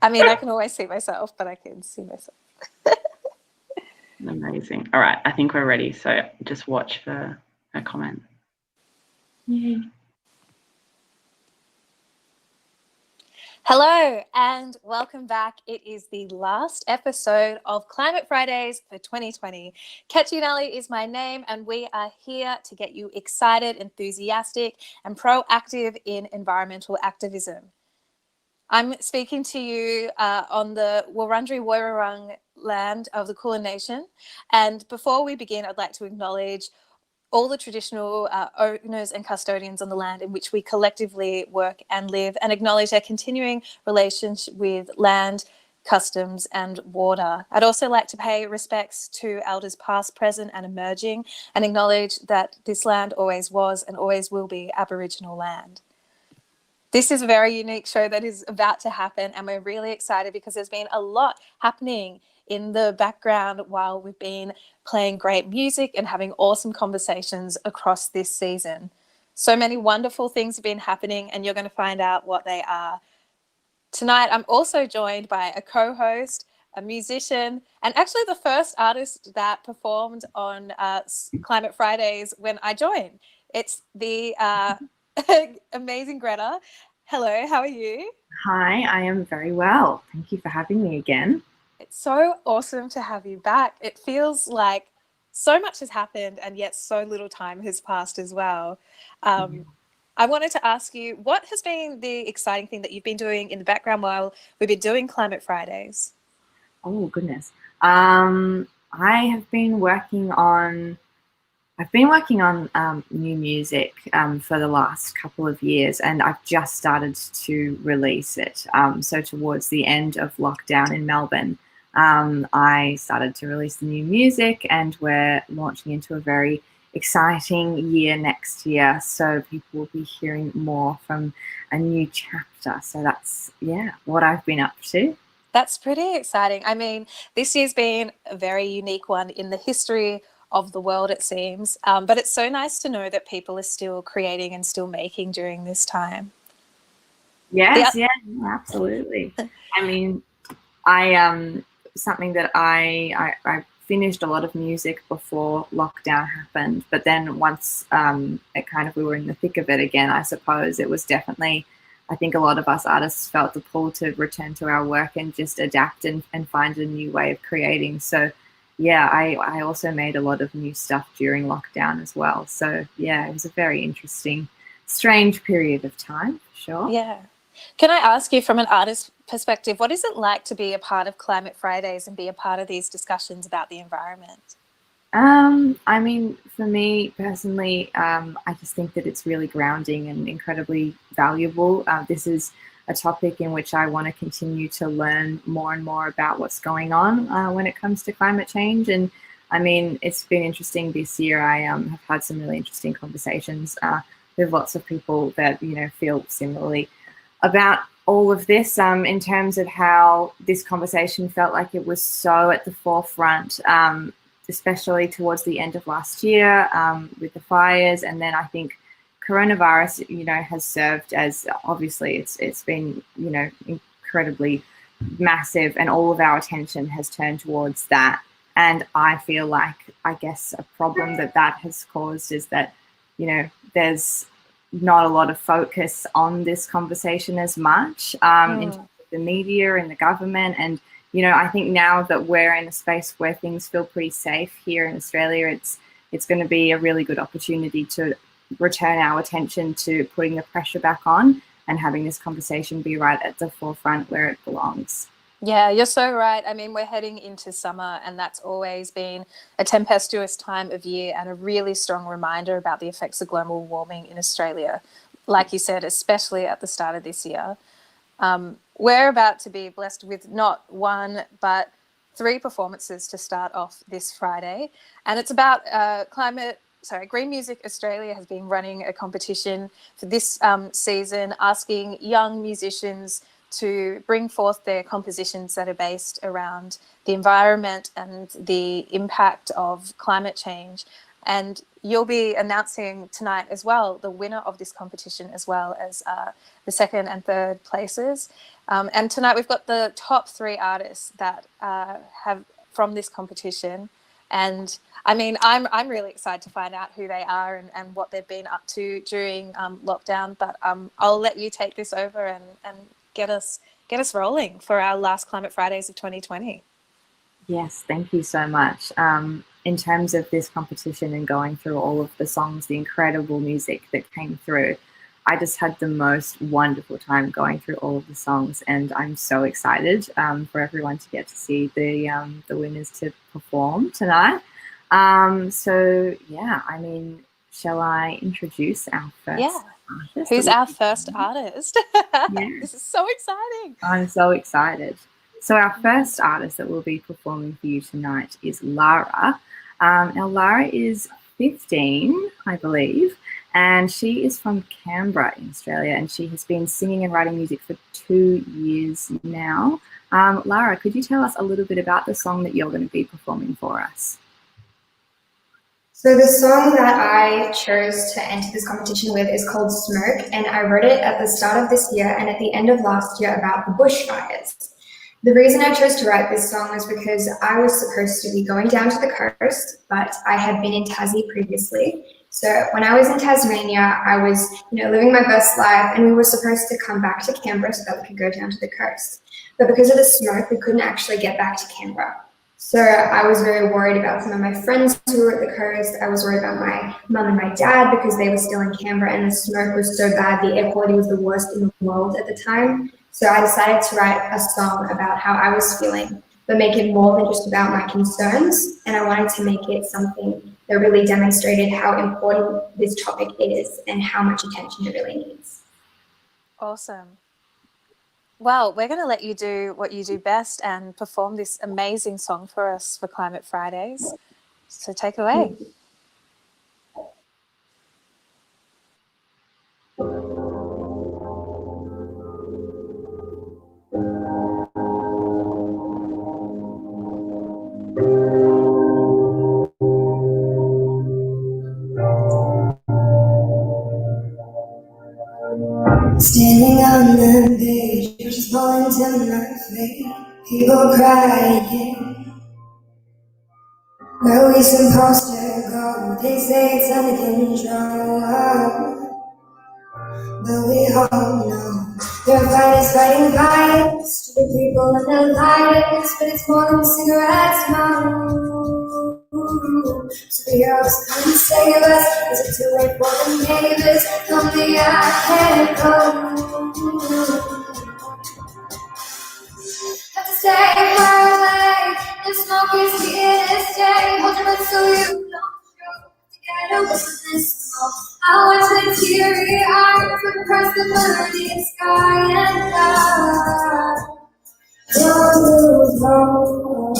I mean, I can always see myself, but I can see myself. Amazing. All right, I think we're ready. So just watch for a comment. Yay. Hello and welcome back. It is the last episode of Climate Fridays for 2020. Ketchy Nelly is my name, and we are here to get you excited, enthusiastic, and proactive in environmental activism. I'm speaking to you on the Wurundjeri Woiwurrung land of the Kulin Nation. And before we begin, I'd like to acknowledge all the traditional owners and custodians on the land in which we collectively work and live, and acknowledge their continuing relationship with land, customs, and water. I'd also like to pay respects to elders past, present, and emerging, and acknowledge that this land always was and always will be Aboriginal land. This is a very unique show that is about to happen, and we're really excited because there's been a lot happening in the background while we've been playing great music and having awesome conversations across this season. So many wonderful things have been happening, and you're going to find out what they are. Tonight, I'm also joined by a co-host, a musician, and actually the first artist that performed on Climate Fridays when I joined. It's the amazing Gretta. Hello, how are you? Hi, I am very well. Thank you for having me again. It's so awesome to have you back. It feels like so much has happened and yet so little time has passed as well. I wanted to ask you, what has been the exciting thing that you've been doing in the background while we've been doing Climate Fridays? Oh, goodness. I've been working on new music for the last couple of years, and I've just started to release it. So towards the end of lockdown in Melbourne, I started to release the new music, and we're launching into a very exciting year next year. So people will be hearing more from a new chapter. So that's, what I've been up to. That's pretty exciting. I mean, this year's been a very unique one in the history of the world, it seems. But it's so nice to know that people are still creating and still making during this time. Yes, absolutely. I mean, something that I finished a lot of music before lockdown happened, but then once we were in the thick of it again, I suppose it was definitely, I think a lot of us artists felt the pull to return to our work and just adapt and find a new way of creating. So I also made a lot of new stuff during lockdown as well. So it was a very interesting, strange period of time, for sure. Yeah. Can I ask you, from an artist's perspective, what is it like to be a part of Climate Fridays and be a part of these discussions about the environment? I mean, for me personally, I just think that it's really grounding and incredibly valuable. This is a topic in which I want to continue to learn more and more about what's going on when it comes to climate change. And I mean, it's been interesting this year. I have had some really interesting conversations with lots of people that, feel similarly about all of this, in terms of how this conversation felt like it was so at the forefront, especially towards the end of last year with the fires. And then I think coronavirus, has served as, obviously it's been, incredibly massive, and all of our attention has turned towards that. And I feel like, I guess, a problem that has caused is that, there's not a lot of focus on this conversation as much in terms of the media and the government. And I think now that we're in a space where things feel pretty safe here in Australia, it's going to be a really good opportunity to return our attention to putting the pressure back on and having this conversation be right at the forefront where it belongs. Yeah, you're so right. I mean, we're heading into summer, and that's always been a tempestuous time of year and a really strong reminder about the effects of global warming in Australia. Like you said, especially at the start of this year. We're about to be blessed with not one, but 3 performances to start off this Friday. And it's about Green Music Australia has been running a competition for this season, asking young musicians to bring forth their compositions that are based around the environment and the impact of climate change. And you'll be announcing tonight as well the winner of this competition, as well as the second and third places. And tonight we've got the top 3 artists that have from this competition. And I mean, I'm really excited to find out who they are and what they've been up to during lockdown. But I'll let you take this over and get us rolling for our last Climate Fridays of 2020. Yes, thank you so much. In terms of this competition and going through all of the songs, the incredible music that came through, I just had the most wonderful time going through all of the songs, and I'm so excited for everyone to get to see the winners to perform tonight. So yeah, I mean, shall I introduce our first artist? Who's our first artist? Yeah. This is so exciting. I'm so excited. So our first artist that will be performing for you tonight is Lara. Now Lara is 15, I believe, and she is from Canberra in Australia, and she has been singing and writing music for 2 years now. Lara, could you tell us a little bit about the song that you're going to be performing for us? So the song that I chose to enter this competition with is called Smoke, and I wrote it at the start of this year and at the end of last year about the bushfires. The reason I chose to write this song was because I was supposed to be going down to the coast, but I had been in Tassie previously. So when I was in Tasmania, I was, living my best life, and we were supposed to come back to Canberra so that we could go down to the coast. But because of the smoke, we couldn't actually get back to Canberra. So I was very worried about some of my friends who were at the coast. I was worried about my mum and my dad because they were still in Canberra, and the smoke was so bad, the air quality was the worst in the world at the time. So I decided to write a song about how I was feeling, but make it more than just about my concerns. And I wanted to make it something that really demonstrated how important this topic is and how much attention it really needs. Awesome. Well, we're going to let you do what you do best and perform this amazing song for us for Climate Fridays. So take it away. Standing on the beach, just falling to my feet, people crying. Where we supposed to go? They say it's under control, but we all know their fight is fighting fires to the people in the lighters, but it's more than cigarette smoke. Superheroes come save us. Is it too late for the neighbors? Tell me I can't go. Have to stay far away. The smoke is here to stay. Hold your breath so you don't choke. Together with this smoke, I watch the teary eyes across the burning sky and die. Don't lose hope.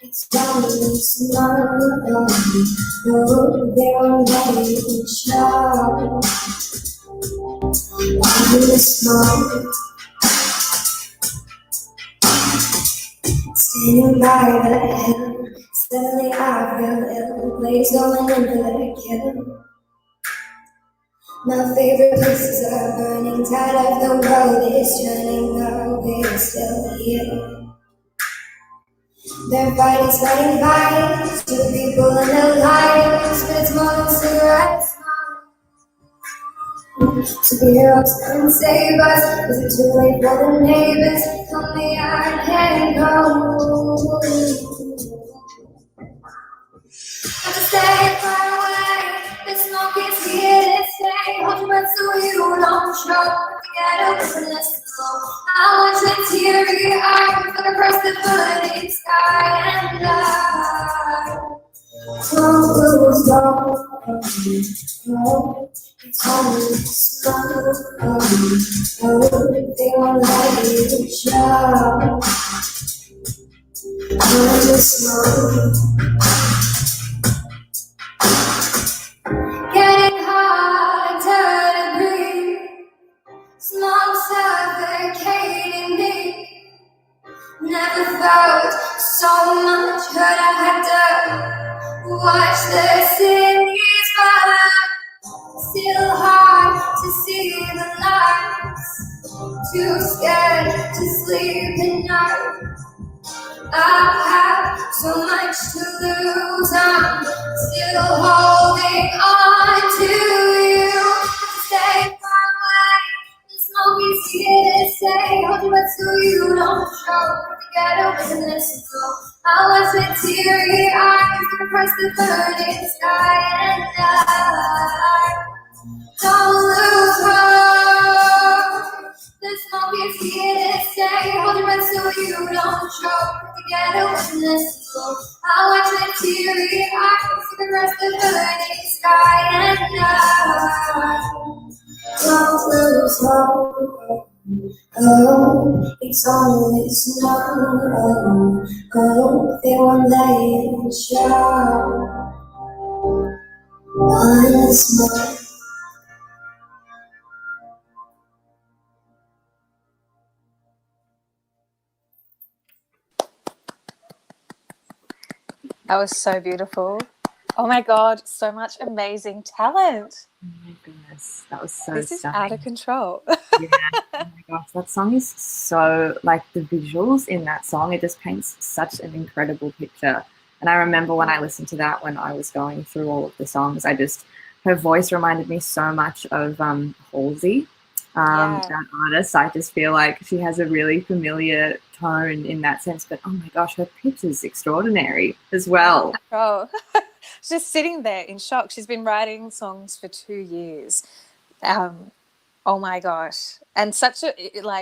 It's time to smile. They won't let you show. I'm in the smoke. Standing by the hill, suddenly I feel ill. Blaze going into the kill. My favorite places are burning. Tired of the world is turning. Though we're still here. Their fight is fighting fires to the people in their lives, but it's more than cigarettes. Superheroes come save us. Is it too late for the neighbors? Tell me I can't go. Have to stay far away. The smoke is here to stay. Hold your breath so you don't choke. Together with the smoke, I watch the teary eyes look across the burning sky and die. Don't lose hope. It's only smoke. They won't let you show. I'm the smoke. Getting harder to breathe. Smoke suffocating me. Never felt so much hurt I had done Watch the cities burn, still hard to see the lights, too scared to sleep at night. I have so much to lose, I'm still holding on to you. Stay far away, it's no easy to say, hold you but so you don't show. Forget a witness ago, I watch with teary eyes across the burning sky, and I don't lose hope. There's no peace here to stay. Hold your breath so you don't choke. Together when this goes, I'll watch with teary eyes across the burning sky, and I don't lose hope. Oh, it's always no. Oh, they won't let you show. Once more. That was so beautiful. Oh my God, so much amazing talent. Oh my goodness, that was so This is stunning. out of control. Yeah. Oh my gosh, that song is so, like, the visuals in that song, it just paints such an incredible picture. And I remember when I listened to that, when I was going through all of the songs, her voice reminded me so much of Halsey, that artist. I just feel like she has a really familiar tone in that sense, but oh my gosh, her pitch is extraordinary as well. Oh, just sitting there in shock. She's been writing songs for 2 years. Oh my gosh. And such a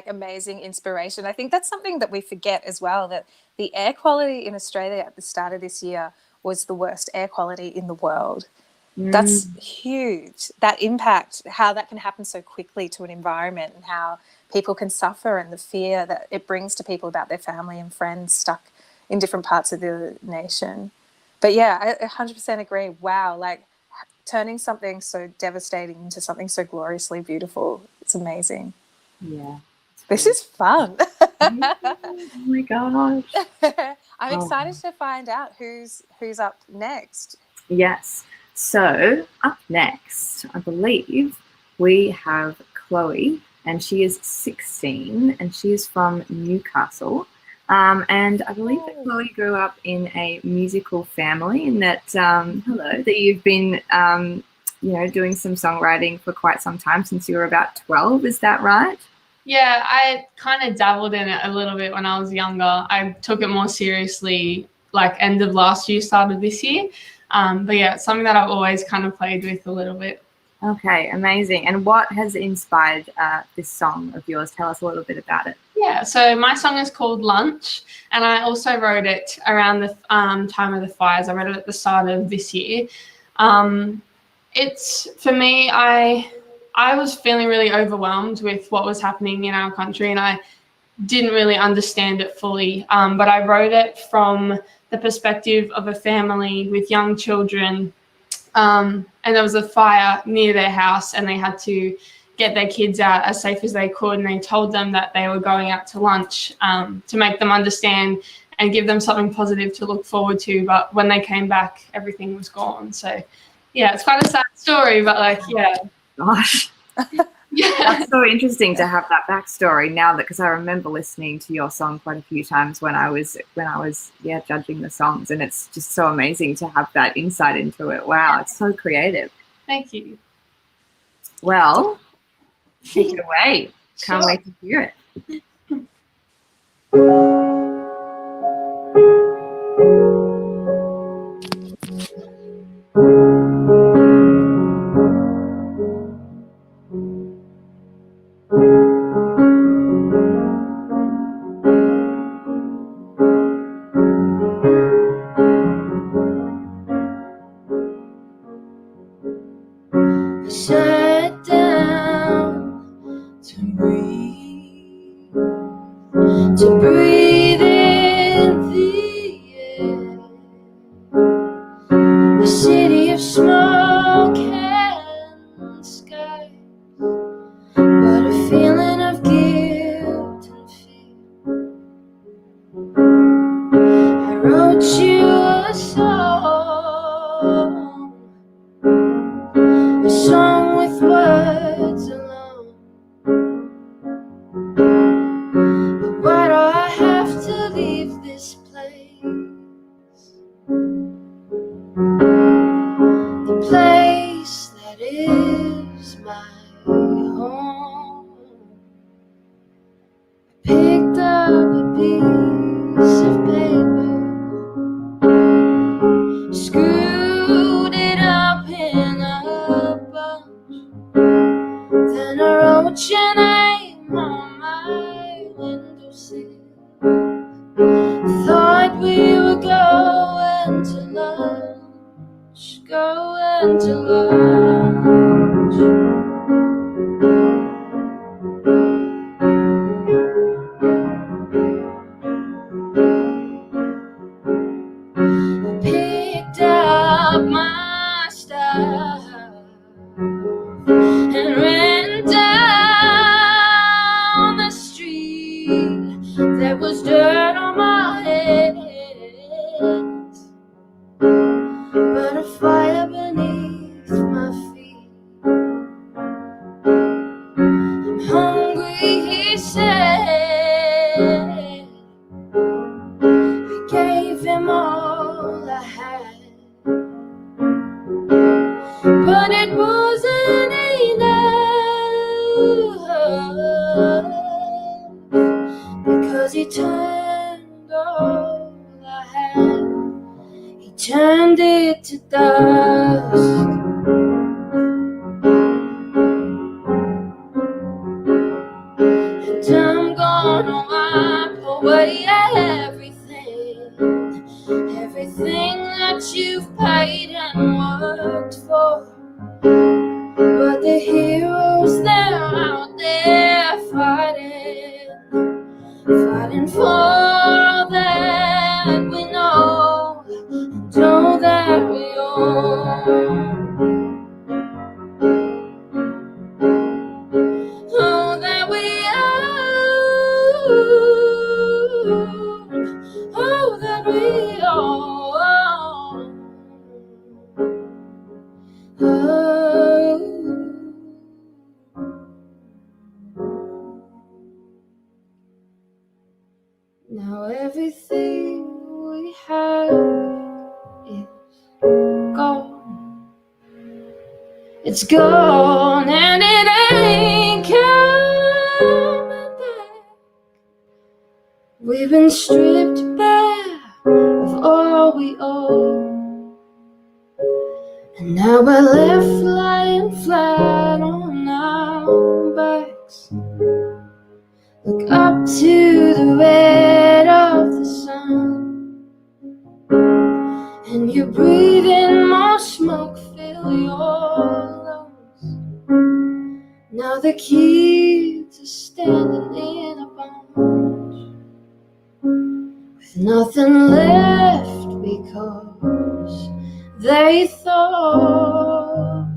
amazing inspiration. I think that's something that we forget as well, that the air quality in Australia at the start of this year was the worst air quality in the world. That's huge. That impact, how that can happen so quickly to an environment, and how people can suffer, and the fear that it brings to people about their family and friends stuck in different parts of the nation. But yeah, I 100% agree. Wow, like turning something so devastating into something so gloriously beautiful. It's amazing. Yeah. This is fun. Oh my gosh. I'm excited to find out who's up next. Yes. So up next, I believe we have Chloe, and she is 16, and she is from Newcastle. And I believe that Chloe grew up in a musical family, and that that you've been doing some songwriting for quite some time, since you were about 12. Is that right? Yeah, I kind of dabbled in it a little bit when I was younger. I took it more seriously like end of last year, started this year. But yeah, it's something that I've always kind of played with a little bit. Okay, amazing. And what has inspired this song of yours? Tell us a little bit about it. Yeah, so my song is called Lunch, and I also wrote it around the time of the fires. I wrote it at the start of this year. It's, for me, I was feeling really overwhelmed with what was happening in our country, and I didn't really understand it fully. But I wrote it from the perspective of a family with young children, and there was a fire near their house, and they had to get their kids out as safe as they could, and they told them that they were going out to lunch to make them understand and give them something positive to look forward to. But when they came back, everything was gone. So yeah, it's quite a sad story, but yeah. Gosh. Yeah. That's so interesting to have that backstory now, because I remember listening to your song quite a few times when I was judging the songs, and it's just so amazing to have that insight into it. Wow, it's so creative. Thank you. Well, take it away. Can't wait to hear it. Shut down to breathe in the air. A city of smoke and sky, but a feeling of guilt and fear. I wrote you a song came on my windowsill. Thought we were going to lunch, going to lunch. Picked up my stuff and ran down the street. There was dirt on my head, but a fire beneath my feet. I'm hungry, he said. I gave him all I had, but it wasn't enough, because he turned all I had, he turned it to dust. And I'm gonna wipe away everything that you've paid and worked for. But the heroes, they're out there fighting for all that we know and all that we own. All that we own, all that we own. Oh. Now everything we have is gone. It's gone and it ain't coming back. We've been stripped bare of all we owe, and now we're left lying flat on our backs. Look up to the red of the sun, and you're breathing more smoke, fill your lungs. Now the kids are standing in a bunch with nothing left, because they thought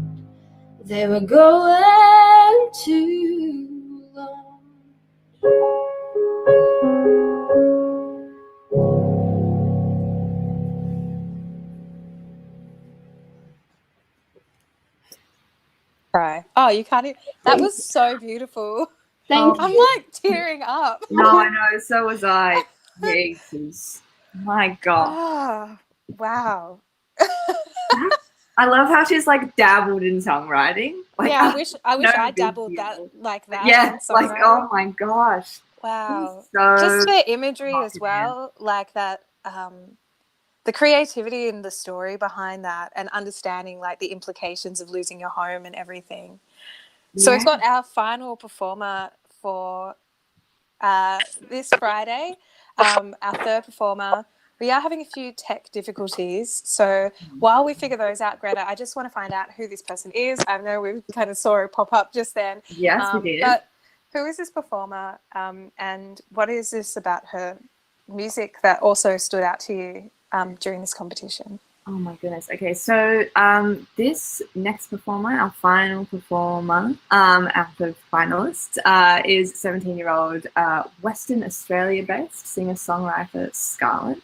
they were going too long. Cry. Oh, you can't. That was so beautiful. Thank I'm you. like tearing up. No, I know. So was I. Jesus. My God. Oh, wow. I love how she's like dabbled in songwriting. Like, Yeah, I wish no I big dabbled deal. that like that. Yeah, in like, songwriting. oh my gosh. Wow. So Just the imagery as fucking well, like that, the creativity and the story behind that, and understanding like the implications of losing your home and everything. So we've got our final performer for this Friday, our third performer. We are having a few tech difficulties. So while we figure those out, Greta, I just want to find out who this person is. I know we kind of saw her pop up just then. Yes, we did. But who is this performer, and what is this about her music that also stood out to you during this competition? Oh my goodness. Okay, so this next performer, our final performer out of finalists, is 17-year-old Western Australia-based singer-songwriter Scarlett.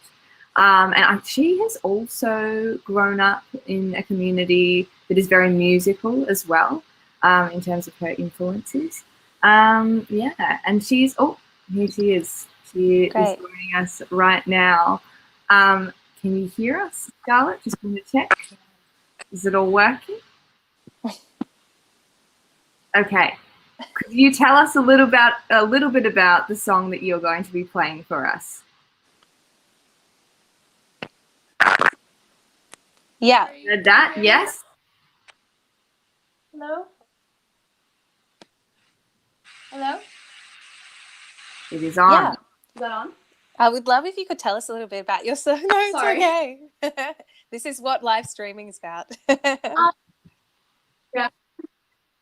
And she has also grown up in a community that is very musical as well, in terms of her influences. Yeah, and she's, oh, here she is. She is joining us right now. Can you hear us, Scarlett? Just want to check. Is it all working? Okay. Could you tell us a little bit about the song that you're going to be playing for us? Yeah. Heard that? Yes. Hello? Hello? It is on. Yeah. Is that on? I would love if you could tell us a little bit about your song. No, it's Sorry. okay. This is what live streaming is about.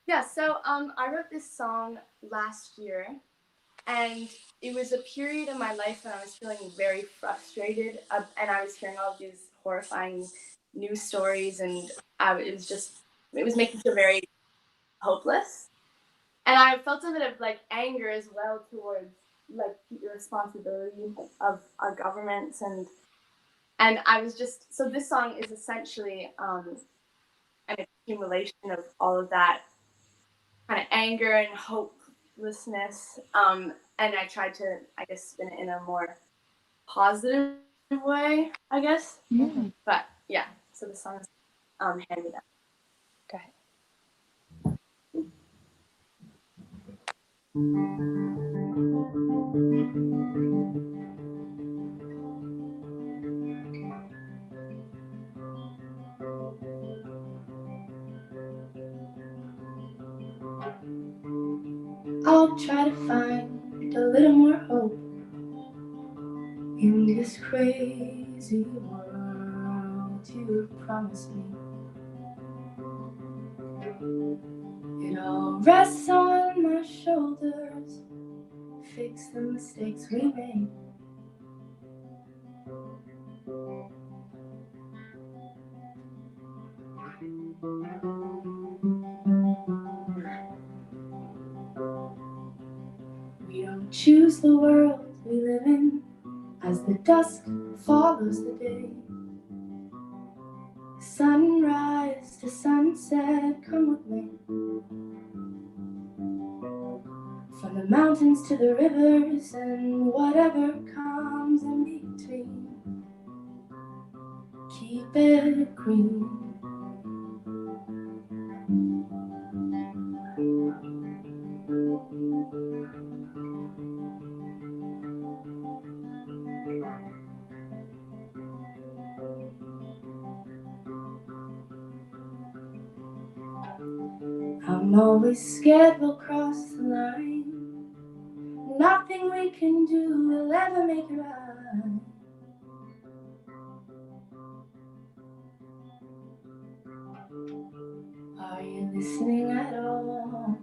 Yeah, so I wrote this song last year, and it was a period in my life when I was feeling very frustrated, and I was hearing all of these horrifying news stories, and it was making me feel very hopeless. And I felt a bit of like anger as well towards like the responsibility of our governments, and I was just, so this song is essentially an accumulation of all of that kind of anger and hopelessness, and I tried to, I guess, spin it in a more positive way, I guess. Mm-hmm. But yeah, so the song is Hand Me Down. Great. I'll try to find a little more hope in this crazy world you promised me. It all rests on my shoulders, fix the mistakes we made. We don't choose the world we live in, as the dusk follows the day. Sunrise to sunset, come with me. From the mountains to the rivers and whatever comes in between. Keep it green. I'm always scared we'll cross the line. Nothing we can do will ever make it right. Are you listening at all?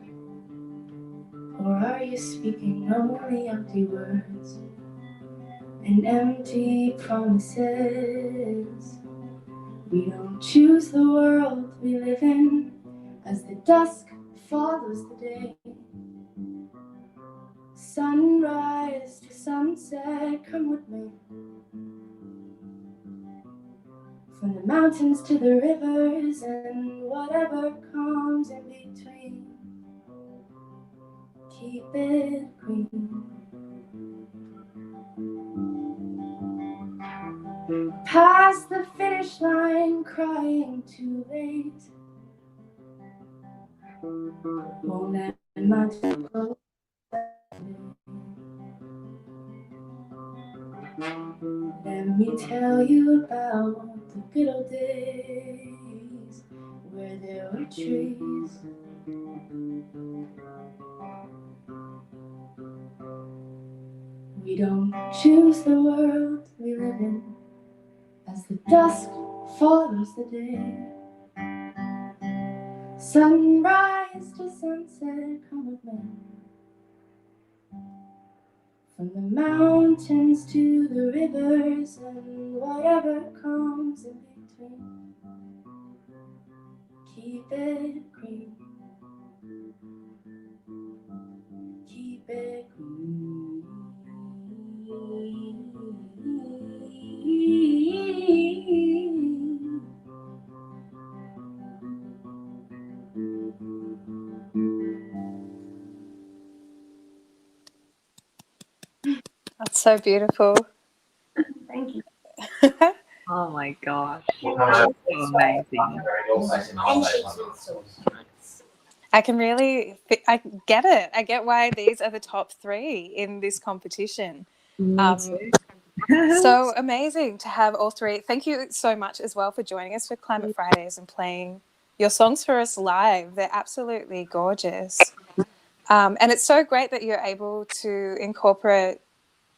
Or are you speaking only empty words and empty promises? We don't choose the world we live in, as the dusk follows the day. Sunrise to sunset, come with me. From the mountains to the rivers and whatever comes in between. Keep it green. Past the finish line, crying too late. Won't let my time go. Let me tell you about the good old days where there were trees. We don't choose the world we live in, as the dusk follows the day. Sunrise to sunset, come with me. From the mountains to the rivers and whatever comes in between. Keep it green. Keep it green. That's so beautiful. Thank you. Oh my gosh. That's so amazing. I can really, I get it. I get why these are the top 3 in this competition. Me too. So amazing to have all 3. Thank you so much as well for joining us for Climate Fridays and playing your songs for us live. They're absolutely gorgeous. And it's so great that you're able to incorporate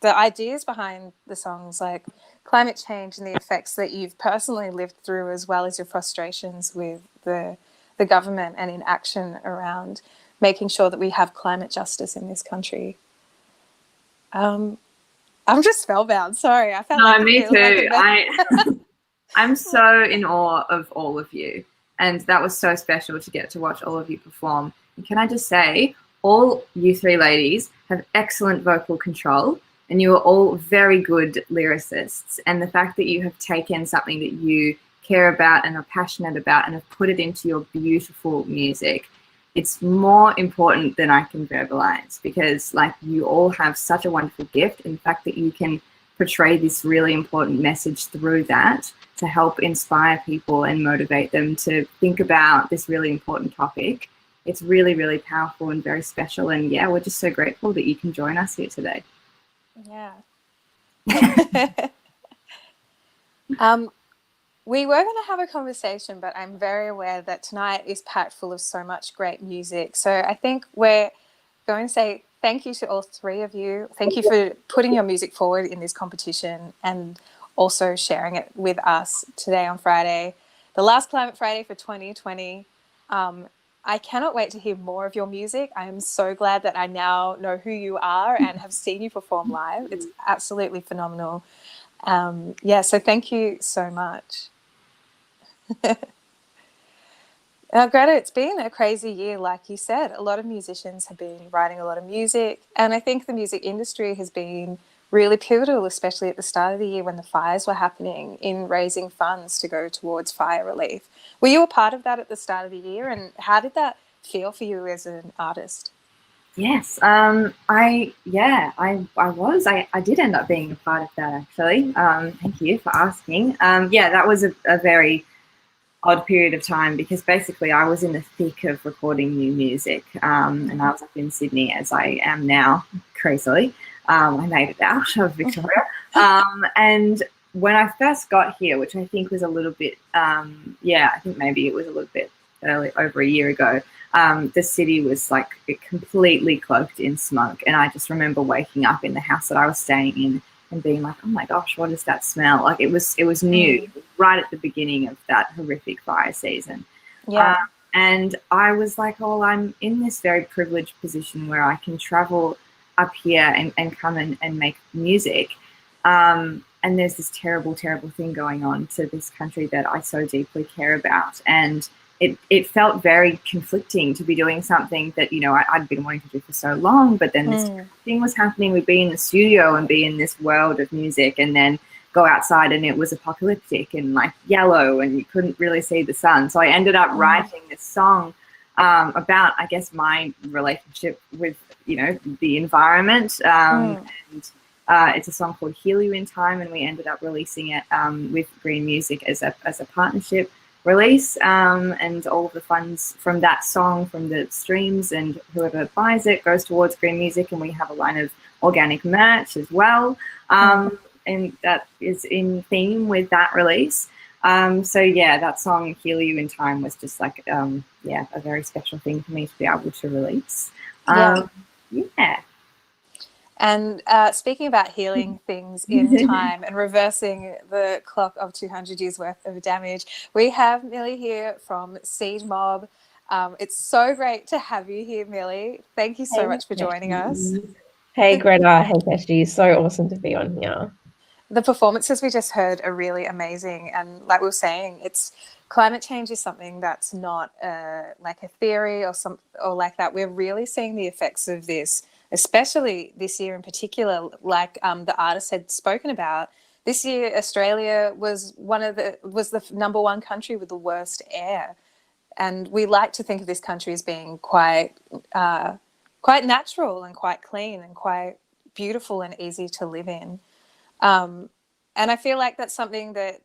the ideas behind the songs, like climate change and the effects that you've personally lived through, as well as your frustrations with the government and inaction around making sure that we have climate justice in this country. I'm just spellbound. Sorry, I felt like me it feels too. like I'm so in awe of all of you, and that was so special to get to watch all of you perform. And can I just say, all you three ladies have excellent vocal control, and you are all very good lyricists. And the fact that you have taken something that you care about and are passionate about and have put it into your beautiful music, it's more important than I can verbalize, because like you all have such a wonderful gift. In fact, that you can portray this really important message through that to help inspire people and motivate them to think about this really important topic. It's really, really powerful and very special. And yeah, we're just so grateful that you can join us here today. Yeah. We were going to have a conversation, but I'm very aware that tonight is packed full of so much great music. So I think we're going to say thank you to all three of you. Thank you for putting your music forward in this competition and also sharing it with us today on Friday, the last Climate Friday for 2020. I cannot wait to hear more of your music. I am so glad that I now know who you are and have seen you perform live. It's absolutely phenomenal. So thank you so much. Now, Greta, it's been a crazy year, like you said. A lot of musicians have been writing a lot of music, and I think the music industry has been really pivotal, especially at the start of the year when the fires were happening, in raising funds to go towards fire relief. Were you a part of that at the start of the year, and how did that feel for you as an artist? Yes, I was. I did end up being a part of that, actually. Thank you for asking. That was a very odd period of time, because basically I was in the thick of recording new music, and I was up in Sydney, as I am now, crazily. I made it out of Victoria. And when I first got here, which I think was a little bit, I think maybe it was a little bit early, over a year ago, the city was like completely cloaked in smoke. And I just remember waking up in the house that I was staying in and being like, oh my gosh, what does that smell? Like it was new, right at the beginning of that horrific fire season. Yeah. And I was like, oh, I'm in this very privileged position where I can travel up here and come and make music. And there's this terrible, terrible thing going on to this country that I so deeply care about. And it felt very conflicting to be doing something that, I'd been wanting to do for so long, but then this thing was happening. We'd be in the studio and be in this world of music, and then go outside and it was apocalyptic and like yellow and you couldn't really see the sun. So I ended up writing this song about, I guess, my relationship with, the environment. And it's a song called Heal You in Time, and we ended up releasing it with Green Music as a partnership release, and all of the funds from that song, from the streams and whoever buys it, goes towards Green Music. And we have a line of organic merch as well, and that is in theme with that release. That song Heal You in Time was just like a very special thing for me to be able to release. And speaking about healing things in time and reversing the clock of 200 years worth of damage, we have Millie here from Seed Mob. It's so great to have you here, Millie. Thank you so much for joining us. Hey, Greta. Hey, Kirsty. So awesome to be on here. The performances we just heard are really amazing. And like we were saying, climate change is something that's not like a theory or like that. We're really seeing the effects of this, especially this year in particular, like the artist had spoken about. This year, Australia was the number one country with the worst air. And we like to think of this country as being quite natural and quite clean and quite beautiful and easy to live in. And I feel like that's something that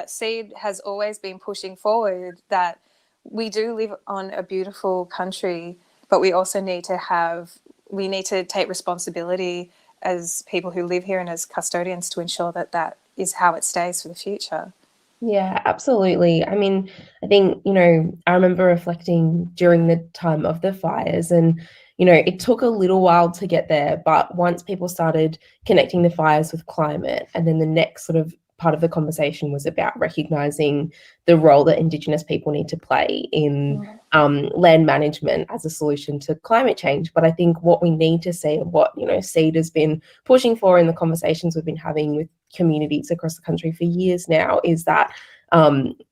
Seed has always been pushing forward, that we do live on a beautiful country, but we also need to take responsibility as people who live here and as custodians to ensure that that is how it stays for the future. Yeah, absolutely. I mean, I think, I remember reflecting during the time of the fires and, you know, it took a little while to get there, but once people started connecting the fires with climate, and then the next sort of part of the conversation was about recognizing the role that Indigenous people need to play in land management as a solution to climate change. But I think what we need to see, and what, you know, SEED has been pushing for in the conversations we've been having with communities across the country for years now, is that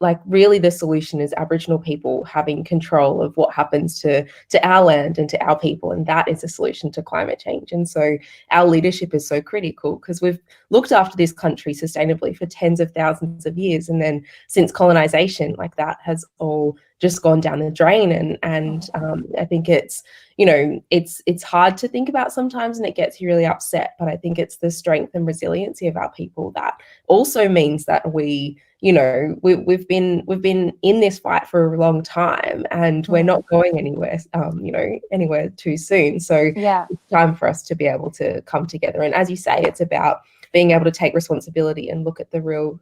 like really the solution is Aboriginal people having control of what happens to our land and to our people, and that is a solution to climate change. And so our leadership is so critical, because we've looked after this country sustainably for tens of thousands of years, and then since colonization, like that has all just gone down the drain. And I think it's, you know, it's hard to think about sometimes, and it gets you really upset, but I think it's the strength and resiliency of our people that also means that we, you know, we've been in this fight for a long time, and we're not going anywhere, you know, anywhere too soon. So it's time for us to be able to come together. And as you say, it's about being able to take responsibility and look at the real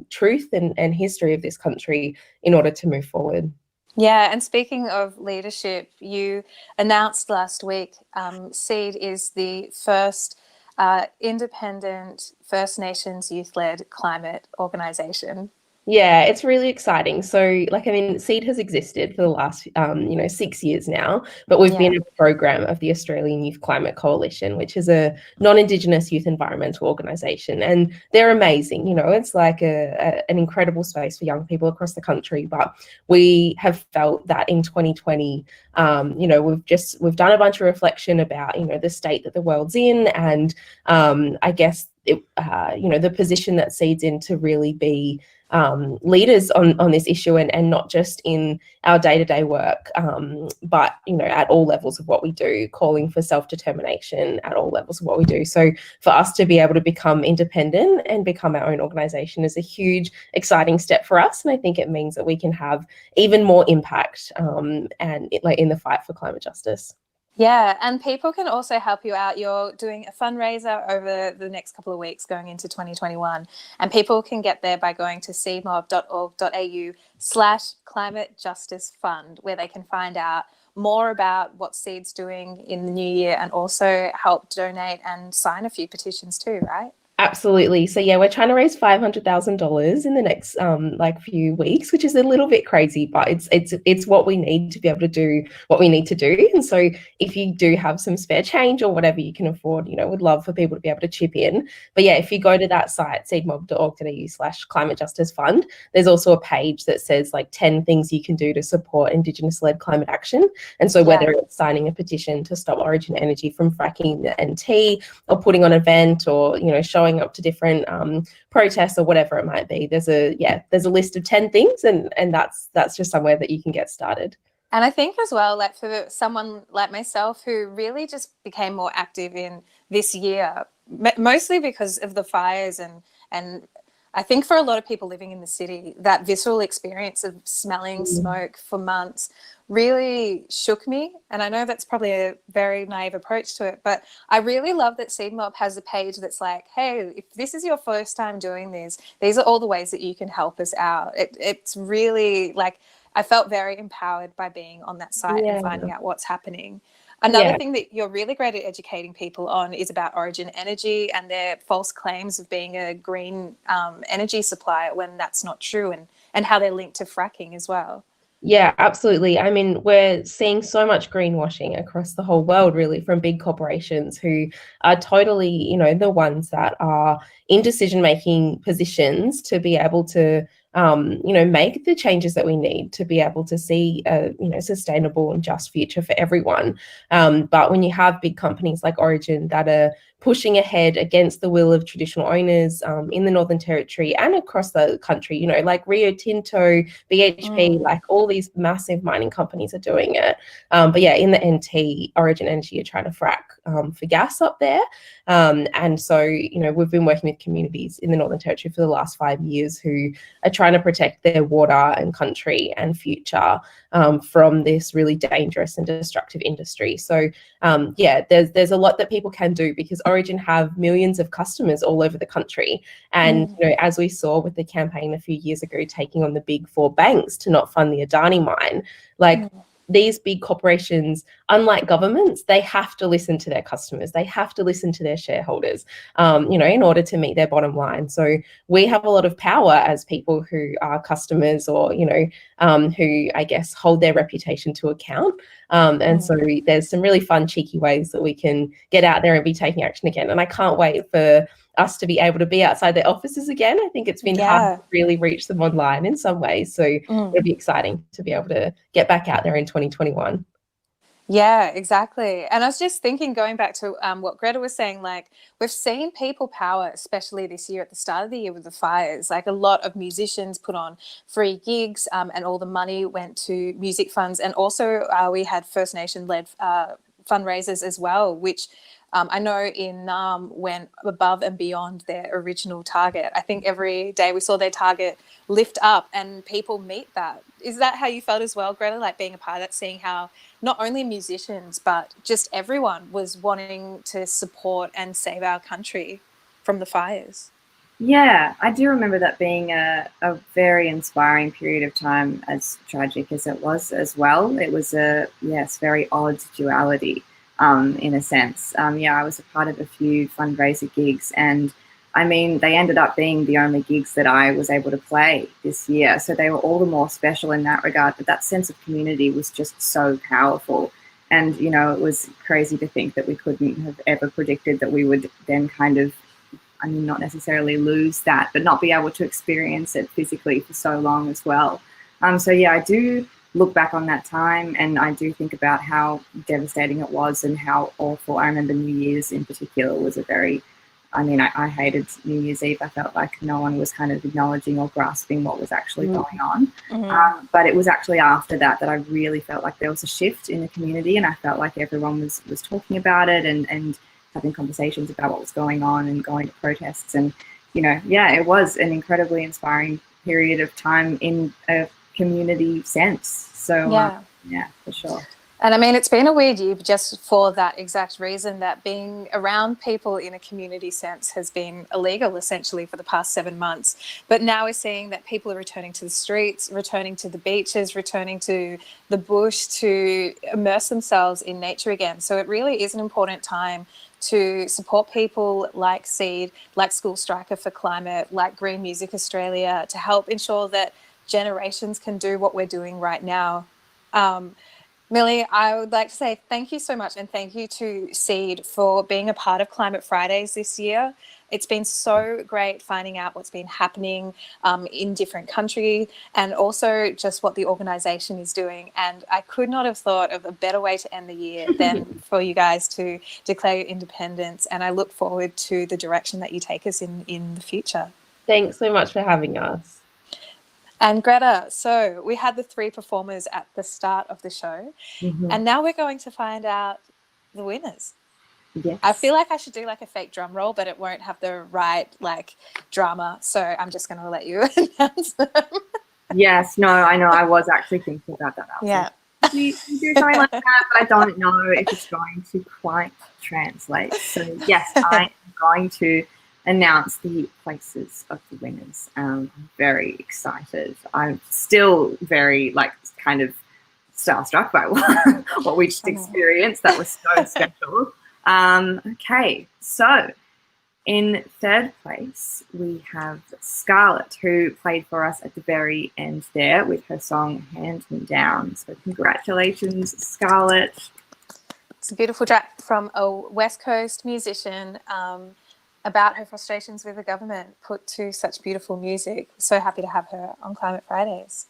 truth and history of this country in order to move forward. Yeah, and speaking of leadership, you announced last week SEED is the first independent First Nations youth-led climate organisation. Yeah, it's really exciting. So, like, I mean, SEED has existed for the last, you know, 6 years now, but we've been a program of the Australian Youth Climate Coalition, which is a non-Indigenous youth environmental organisation, and they're amazing. You know, it's like an incredible space for young people across the country. But we have felt that in 2020, you know, we've done a bunch of reflection about, you know, the state that the world's in, and I guess it, you know, the position that SEED's in to really be leaders on this issue, and not just in our day-to-day work, but, you know, at all levels of what we do, calling for self-determination at all levels of what we do. So for us to be able to become independent and become our own organisation is a huge, exciting step for us, and I think it means that we can have even more impact like in the fight for climate justice. Yeah, and people can also help you out. You're doing a fundraiser over the next couple of weeks going into 2021, and people can get there by going to seedmob.org.au/climate justice fund, where they can find out more about what SEED's doing in the new year, and also help donate and sign a few petitions too, right? Absolutely. So yeah, we're trying to raise $500,000 in the next like few weeks, which is a little bit crazy, but it's what we need to be able to do what we need to do. And so if you do have some spare change or whatever you can afford, you know, we'd love for people to be able to chip in. But yeah, if you go to that site, seedmob.org.au/climate justice fund, there's also a page that says like 10 things you can do to support Indigenous-led climate action. And so whether it's signing a petition to stop Origin Energy from fracking the NT, or putting on an event, or, you know, showing up to different protests or whatever it might be, there's a list of 10 things, and that's just somewhere that you can get started. And I think as well, like for someone like myself who really just became more active in this year, mostly because of the fires, and I think for a lot of people living in the city, that visceral experience of smelling smoke for months really shook me. And I know that's probably a very naive approach to it, but I really love that Seed Mob has a page that's like, hey, if this is your first time doing this, these are all the ways that you can help us out. It's really like, I felt very empowered by being on that site and finding out what's happening. Another thing that you're really great at educating people on is about Origin Energy and their false claims of being a green energy supplier when that's not true, and how they're linked to fracking as well. Yeah, absolutely. I mean, we're seeing so much greenwashing across the whole world, really, from big corporations who are totally, you know, the ones that are in decision-making positions to be able to, you know, make the changes that we need to be able to see a, you know, sustainable and just future for everyone. But when you have big companies like Origin that are pushing ahead against the will of traditional owners in the Northern Territory and across the country, you know, like Rio Tinto, BHP, like all these massive mining companies are doing it. But yeah, in the NT, Origin Energy are trying to frack for gas up there. And so, you know, we've been working with communities in the Northern Territory for the last 5 years who are trying to protect their water and country and future from this really dangerous and destructive industry. So yeah, there's a lot that people can do, because Origin have millions of customers all over the country. And, you know, as we saw with the campaign a few years ago, taking on the big 4 banks to not fund the Adani mine, like these big corporations, unlike governments, they have to listen to their customers. They have to listen to their shareholders, in order to meet their bottom line. So we have a lot of power as people who are customers, or, who, I guess, hold their reputation to account. And so there's some really fun, cheeky ways that we can get out there and be taking action again. And I can't wait for us to be able to be outside their offices again. I think it's been hard to really reach them online in some ways. So it'll be exciting to be able to get back out there in 2021. Yeah, exactly. And I was just thinking, going back to what Greta was saying, like, we've seen people power, especially this year at the start of the year with the fires. Like, a lot of musicians put on free gigs, and all the money went to music funds. And also we had First Nation-led fundraisers as well, which I know in NAM went above and beyond their original target. I think every day we saw their target lift up, and people meet that. Is that how you felt as well, Greta, like being a part of that, seeing how not only musicians but just everyone was wanting to support and save our country from the fires? Yeah, I do remember that being a very inspiring period of time, as tragic as it was as well. It was very odd duality. In a sense. I was a part of a few fundraiser gigs, and I mean, they ended up being the only gigs that I was able to play this year. So they were all the more special in that regard, but that sense of community was just so powerful. And, it was crazy to think that we couldn't have ever predicted that we would then kind of, not necessarily lose that, but not be able to experience it physically for so long as well. I do look back on that time, and I do think about how devastating it was and how awful. I remember New Year's in particular was I hated New Year's Eve. I felt like no one was kind of acknowledging or grasping what was actually going on. But it was actually after that I really felt like there was a shift in the community, and I felt like everyone was talking about it and having conversations about what was going on and going to protests. And, it was an incredibly inspiring period of time in a community sense. So for sure. And I mean, it's been a weird year just for that exact reason, that being around people in a community sense has been illegal essentially for the past 7 months. But now we're seeing that people are returning to the streets, returning to the beaches, returning to the bush to immerse themselves in nature again. So it really is an important time to support people like Seed, like School Striker for Climate, like Green Music Australia, to help ensure that generations can do what we're doing right now. Millie, I would like to say thank you so much, and thank you to Seed for being a part of Climate Fridays this year. It's been so great finding out what's been happening in different countries, and also just what the organisation is doing. And I could not have thought of a better way to end the year than for you guys to declare your independence. And I look forward to the direction that you take us in the future. Thanks so much for having us. And Greta, so we had the 3 performers at the start of the show, and now we're going to find out the winners. Yes. I feel like I should do like a fake drum roll, but it won't have the right drama. So I'm just going to let you announce them. Yes, no, I know. I was actually thinking about that. Yeah. You do something like that, but I don't know if it's going to quite translate. So yes, I am going to announce the places of the winners. I'm very excited. I'm still very kind of starstruck by what we just experienced. That was so special. Okay, so in 3rd place we have Scarlett, who played for us at the very end there with her song Hand Me Down. So congratulations, Scarlett. It's a beautiful track from a West Coast musician, about her frustrations with the government put to such beautiful music. So happy to have her on Climate Fridays.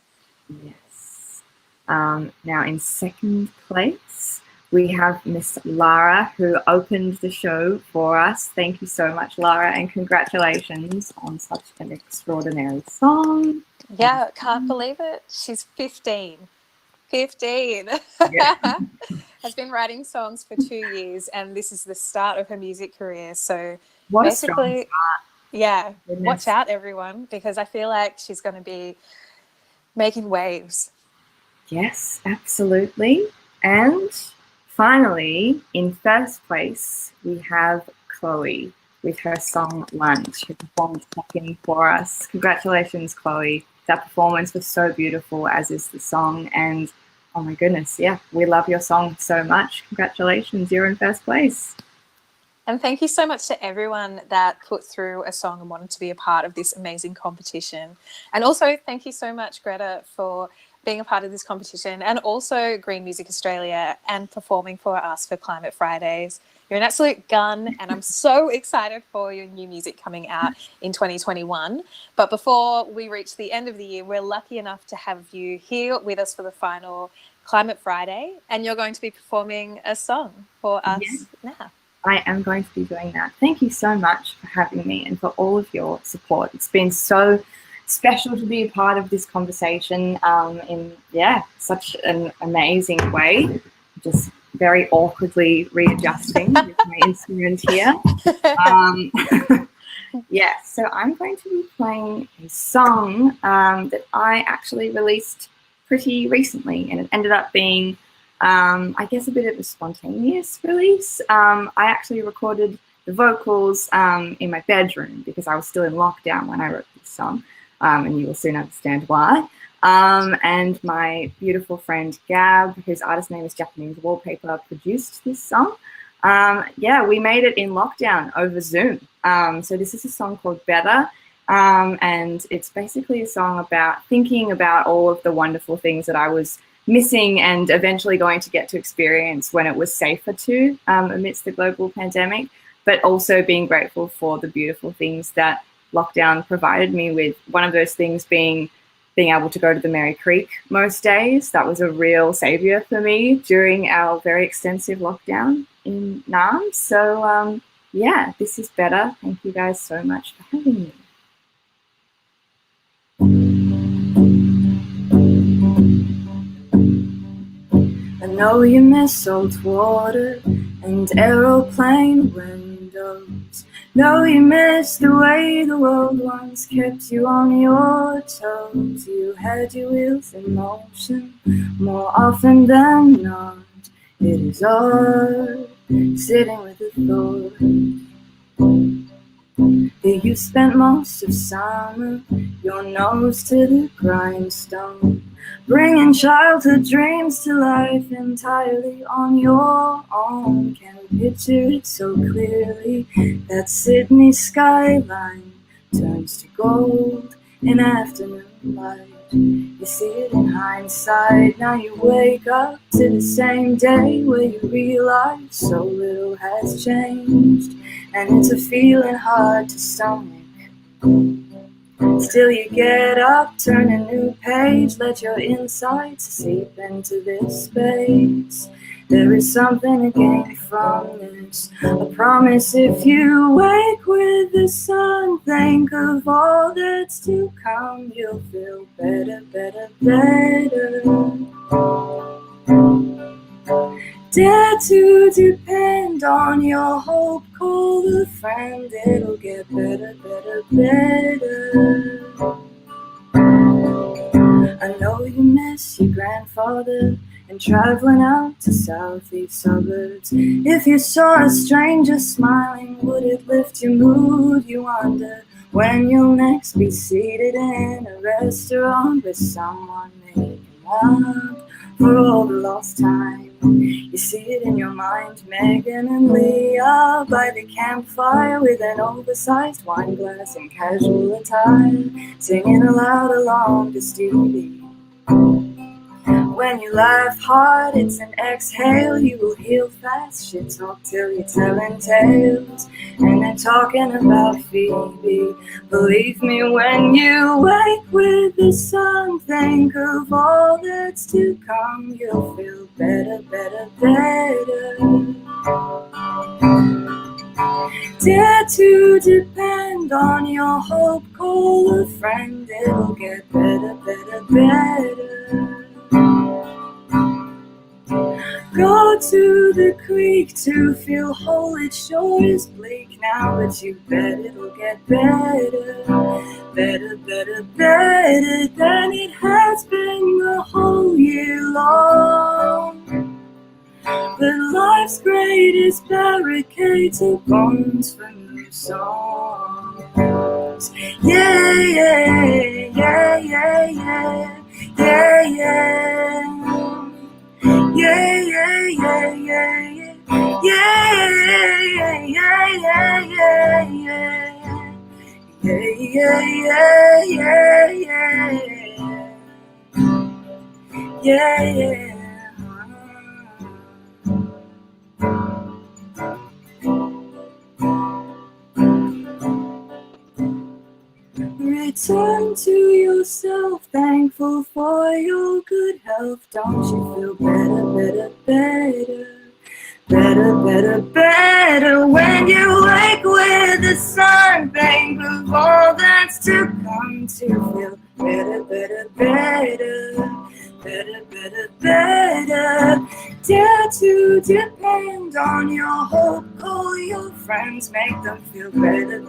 Yes. Now in 2nd place, we have Miss Lara, who opened the show for us. Thank you so much, Lara, and congratulations on such an extraordinary song. Yeah, can't believe it. She's 15. 15. Yeah. Has been writing songs for 2 years, and this is the start of her music career. So What basically, a strong start. Yeah, Goodness. Watch out, everyone, because I feel like she's going to be making waves. Yes, absolutely. And finally, in 1st place, we have Chloe with her song Lunch, who performed second for us. Congratulations, Chloe. That performance was so beautiful, as is the song. And oh my goodness, yeah, we love your song so much. Congratulations, you're in first place. And thank you so much to everyone that put through a song and wanted to be a part of this amazing competition. And also thank you so much, Gretta, for being a part of this competition, and also Green Music Australia and performing for us for Climate Fridays. You're an absolute gun, and I'm so excited for your new music coming out in 2021. But before we reach the end of the year, we're lucky enough to have you here with us for the final Climate Friday, and you're going to be performing a song for us now. I am going to be doing that. Thank you so much for having me and for all of your support. It's been so special to be a part of this conversation in such an amazing way. Just very awkwardly readjusting with my instrument here. So I'm going to be playing a song that I actually released pretty recently, and it ended up being I guess a bit of a spontaneous release. I actually recorded the vocals in my bedroom because I was still in lockdown when I wrote this song, and you will soon understand why. And my beautiful friend Gab, whose artist name is Japanese Wallpaper, produced this song. We made it in lockdown over Zoom. So this is a song called Better. And it's basically a song about thinking about all of the wonderful things that I was missing and eventually going to get to experience when it was safer to amidst the global pandemic, but also being grateful for the beautiful things that lockdown provided me with. One of those things being able to go to the Merry Creek most days. That was a real savior for me during our very extensive lockdown in Nam. So this is Better. Thank you guys so much for having me. I know you miss salt water and aeroplane windows. Know you miss the way the world once kept you on your toes. You had your wheels in motion more often than not. It is odd sitting with the thought that you spent most of summer, your nose to the grindstone, bringing childhood dreams to life entirely on your own. Can picture it so clearly, that Sydney skyline turns to gold in afternoon light. You see it in hindsight, now you wake up to the same day where you realize so little has changed, and it's a feeling hard to stomach. Still you get up, turn a new page, let your insights seep into this space. There is something to gain from this, I promise. If you wake with the sun, think of all that's to come, you'll feel better, better, better. Dare to depend on your hope, call a friend, it'll get better, better, better. I know you miss your grandfather and traveling out to southeast suburbs. If you saw a stranger smiling, would it lift your mood? You wonder when you'll next be seated in a restaurant with someone making up for all the lost time. You see it in your mind, Megan and Leah by the campfire with an oversized wine glass and casual attire, singing aloud along to Stevie. When you laugh hard, it's an exhale, you will heal fast. Shit talk till you're telling tales, and they're talking about Phoebe. Believe me, when you wake with the sun, think of all that's to come, you'll feel better, better, better. Dare to depend on your hope, call a friend, it'll get better, better, better. Go to the creek to feel whole, it sure is bleak now, but you bet it'll get better. Better, better, better than it has been the whole year long. But life's greatest barricades are bones for new songs. Yeah, yeah, yeah, yeah, yeah, yeah, yeah. Return to yourself, thankful for your good health. Don't you feel better, better when you wake with the sun? Thankful for all that's to come to feel better. Dare to depend on your hope. Call your friends, make them feel better.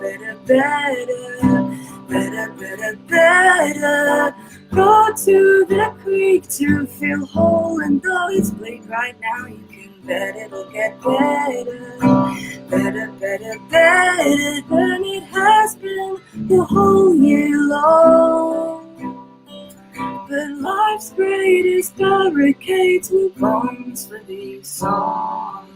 Go to the creek to feel whole, and though it's bleak right now, you can bet it'll get better than it has been the whole year long. But life's greatest barricades were bones for these songs.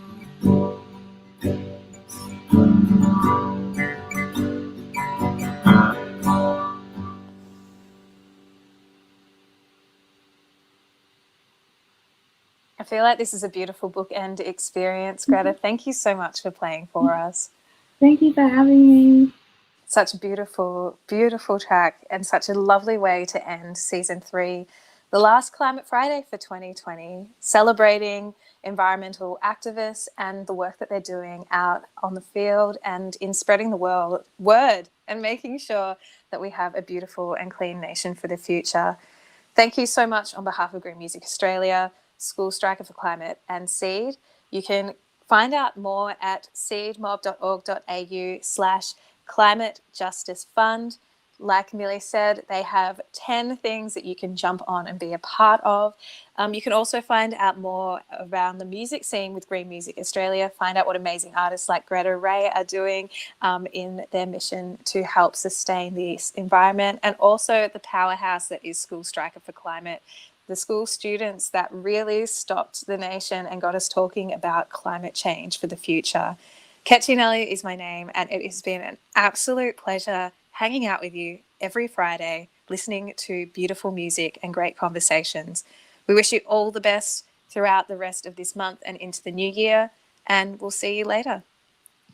I feel like this is a beautiful bookend experience, Greta. Thank you so much for playing for us. Thank you for having me. Such a beautiful, beautiful track, and such a lovely way to end season 3, the last Climate Friday for 2020, celebrating environmental activists and the work that they're doing out on the field and in spreading the word and making sure that we have a beautiful and clean nation for the future. Thank you so much on behalf of Green Music Australia, School Striker for Climate and SEED. You can find out more at seedmob.org.au/Climate Justice Fund. Like Millie said, they have 10 things that you can jump on and be a part of. You can also find out more around the music scene with Green Music Australia, find out what amazing artists like Gretta Ray are doing in their mission to help sustain this environment, and also the powerhouse that is School Striker for Climate, the school students that really stopped the nation and got us talking about climate change for the future. Ketchy Nelly is my name, and it has been an absolute pleasure hanging out with you every Friday, listening to beautiful music and great conversations. We wish you all the best throughout the rest of this month and into the new year, and we'll see you later.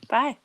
Bye.